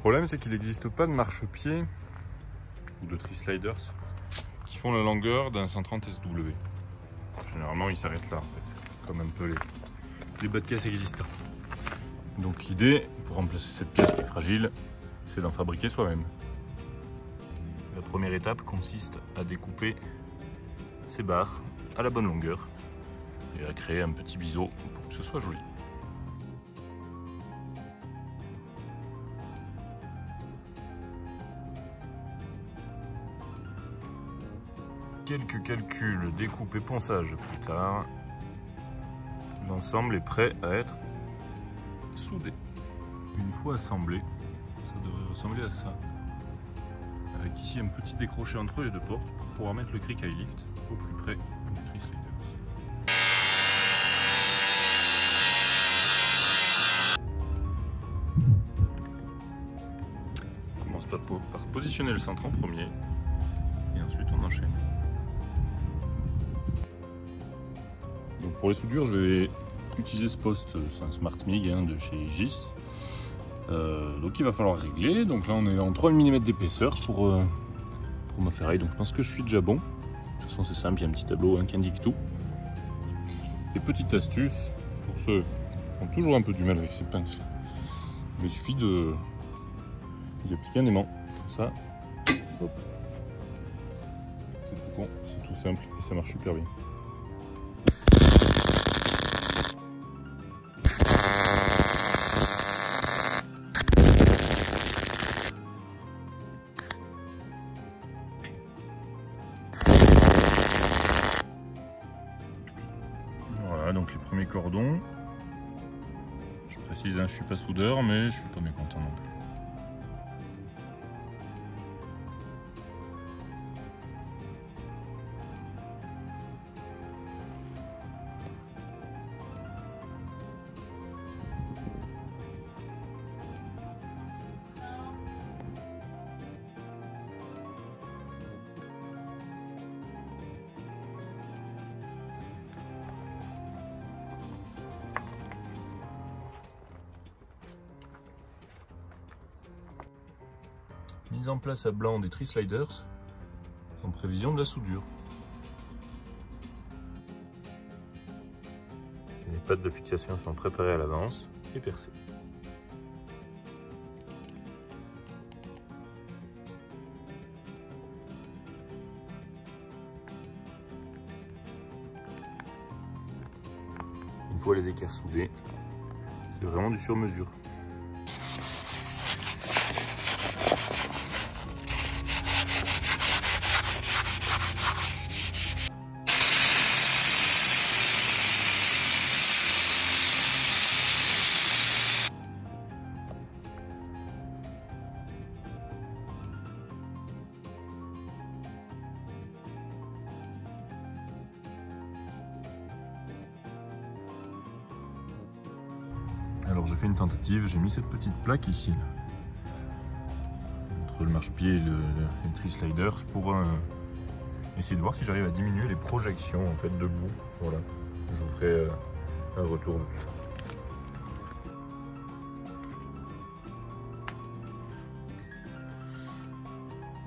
problème, c'est qu'il n'existe pas de marchepied ou de tri-sliders qui font la longueur d'un 130 SW. Généralement, ils s'arrêtent là, en fait, comme un peu les bas de caisse existants. Donc l'idée, pour remplacer cette pièce qui est fragile, c'est d'en fabriquer soi-même. La première étape consiste à découper ces barres à la bonne longueur et à créer un petit biseau pour que ce soit joli. Quelques calculs, découpe et ponçage plus tard, l'ensemble est prêt à être soudé. Une fois assemblé, ça devrait ressembler à ça. Avec ici un petit décroché entre les deux portes pour pouvoir mettre le Cric High Lift au plus près du tri-sliders. On commence par positionner le centre en premier et ensuite on enchaîne. Donc pour les soudures, je vais utiliser ce poste, c'est un Smart MIG de chez GIS. Donc il va falloir régler. Donc là on est en 3 mm d'épaisseur pour ma ferraille, donc je pense que je suis déjà bon. De toute façon c'est simple, il y a un petit tableau qui indique tout. Et petite astuce, pour ceux qui ont toujours un peu du mal avec ces pinces, il suffit d'y appliquer un aimant, comme ça. Hop. C'est tout con, c'est tout simple et ça marche super bien. Voilà, donc les premiers cordons. Je précise, je suis pas soudeur, mais je suis pas mécontent non plus. Mise en place à blanc des tri-sliders en prévision de la soudure. Les pattes de fixation sont préparées à l'avance et percées. Une fois les équerres soudés, c'est vraiment du sur-mesure. Alors j'ai fait une tentative, j'ai mis cette petite plaque ici, entre le marchepied et le tri-sliders pour essayer de voir si j'arrive à diminuer les projections en fait debout. Voilà, je vous ferai un retour de tout ça.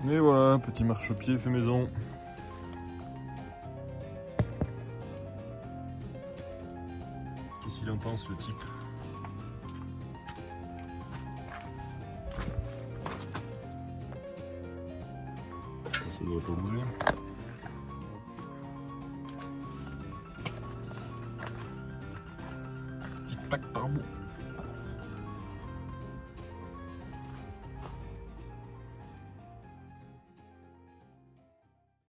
Et voilà, petit marchepied fait maison. Qu'est-ce qu'il en pense le type ? Ça doit pas bouger. Petite plaque par bout.